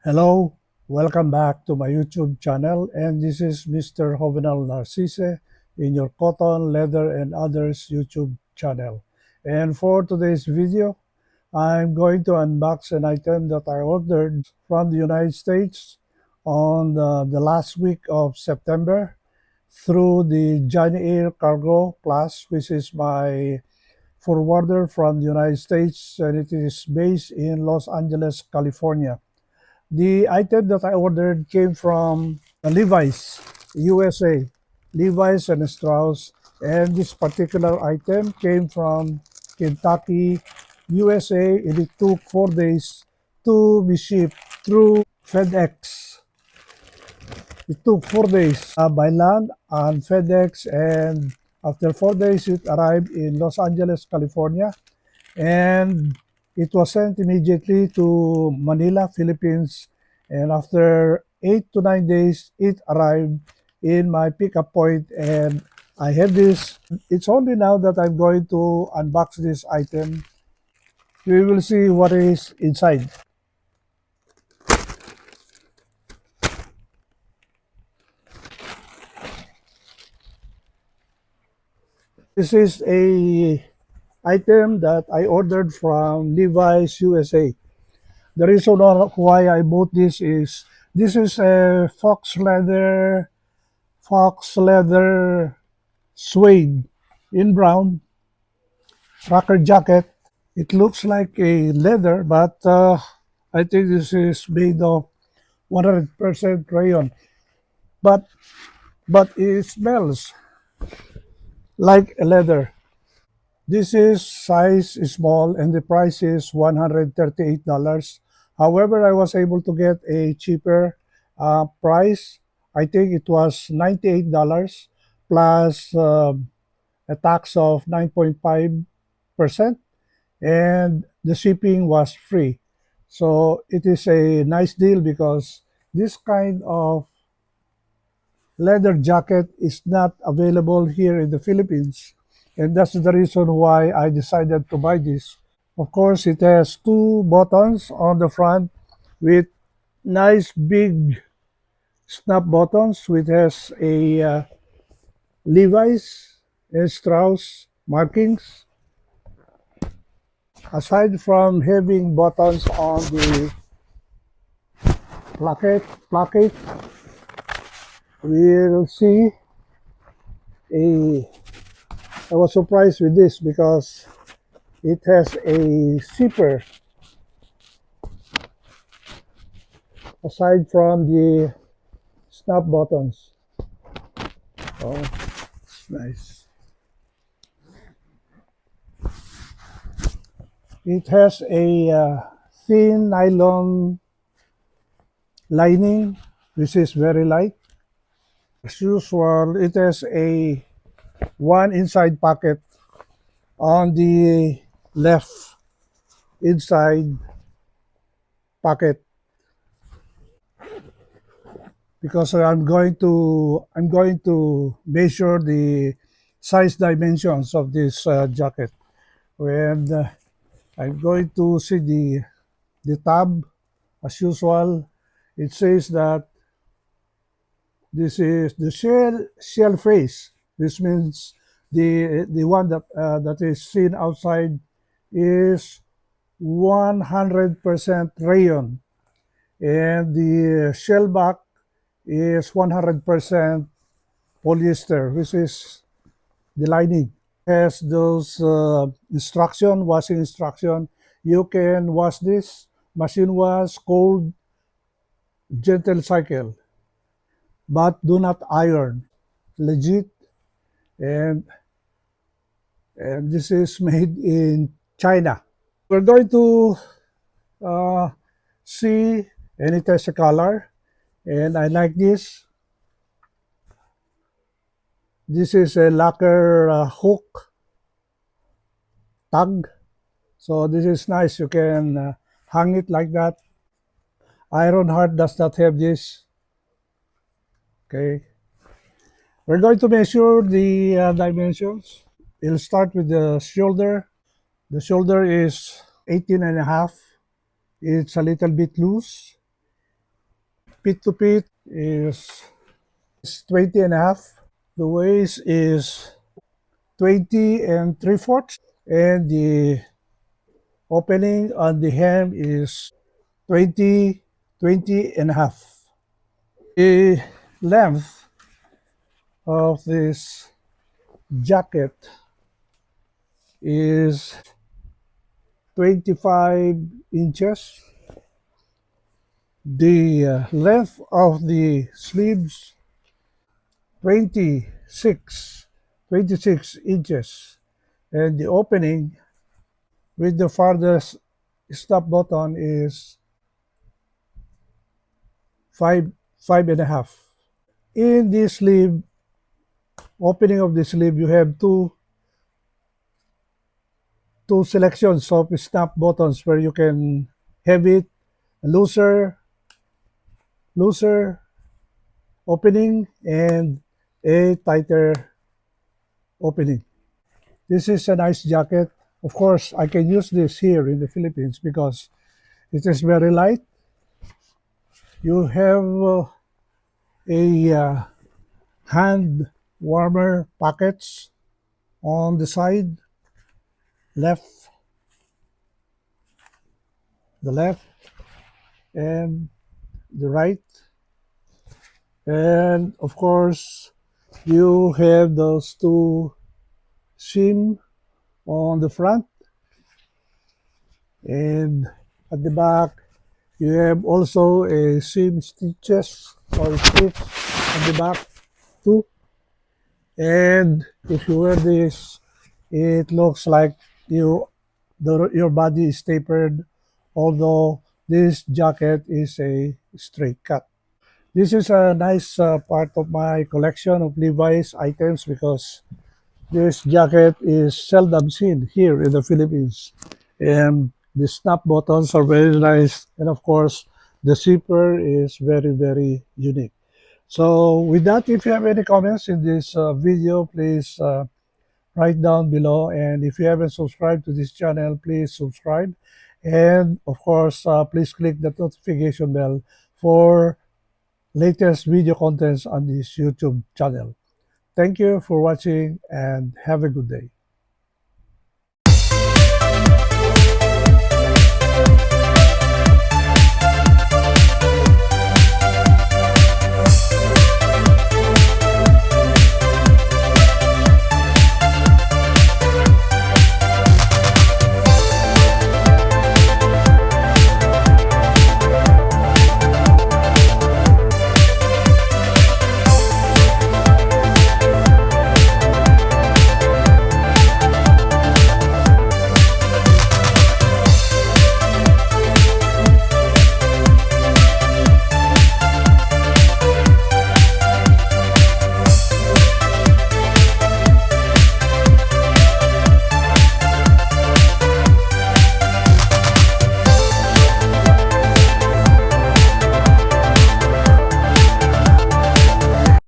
Hello, welcome back to my YouTube channel, and this is Mr. Jovenel Narcisse in your Cotton, Leather, and Others YouTube channel. And for today's video, I'm going to unbox an item that I ordered from the United States on the last week of September through the Johnny Air Cargo Plus, which is my forwarder from the United States, and it is based in Los Angeles, California. The item that I ordered came from Levi's, USA, Levi's and Strauss, and this particular item came from Kentucky, USA, and it took 4 days to be shipped through FedEx. It took 4 days by land on FedEx, and after 4 days, it arrived in Los Angeles, California, and it was sent immediately to Manila, Philippines. And after 8 to 9 days, it arrived in my pickup point, and I have this. It's only now that I'm going to unbox this item. We will see what is inside. This is a item that I ordered from Levi's USA. The reason why I bought this is a fox leather suede in brown rocker jacket. It looks like a leather, but I think this is made of 100% rayon. But it smells like a leather. This is size small and the price is $138. However, I was able to get a cheaper price. I think it was $98 plus a tax of 9.5%, and the shipping was free. So it is a nice deal because this kind of leather jacket is not available here in the Philippines. And that's the reason why I decided to buy this. Of course, it has two buttons on the front with nice big snap buttons, which has a Levi's and Strauss markings. Aside from having buttons on the placket, we'll see a. I was surprised with this because it has a zipper aside from the snap buttons. Oh, it's nice. It has a thin nylon lining, which is very light. As usual, it has a one inside pocket on the left inside pocket because I'm going to measure the size dimensions of this jacket. And I'm going to see the tab as usual. It says that this is the shell face. This means the one that is seen outside is 100% rayon, and the shell back is 100% polyester, which is the lining. Has those washing instruction. You can wash this, machine wash, cold, gentle cycle, but do not iron. Legit, and this is made in China. We're going to uh, see, and it has a color, and I like this. This is a lacquer hook tag, so this is nice. You can hang it like that. Iron Heart does not have this. Okay, we're going to measure the dimensions. We'll start with the shoulder. The shoulder is 18 and a half. It's a little bit loose. pit to pit is 20 and a half. The waist is 20 and 3/4. And the opening on the hem is 20, 20 and a half. The length of this jacket is 25 inches. The length of the sleeves 26, 26 inches, and the opening with the farthest stop button is five, 5.5. In this sleeve, opening of the sleeve, you have two selections of snap buttons where you can have it looser, looser opening and a tighter opening. This is a nice jacket. Of course, I can use this here in the Philippines because it is very light. You have a hand warmer pockets on the side, left, the left, and the right. And of course, you have those two seam on the front, and at the back you have also a seam stitches or stitch at the back too. And if you wear this, it looks like your body is tapered, although this jacket is a straight cut. This is a nice part of my collection of Levi's items because this jacket is seldom seen here in the Philippines. And the snap buttons are very nice. And of course, the zipper is very, very unique. So with that, if you have any comments in this video, please write down below. And if you haven't subscribed to this channel, please subscribe. And of course, please click the notification bell for latest video contents on this YouTube channel. Thank you for watching and have a good day.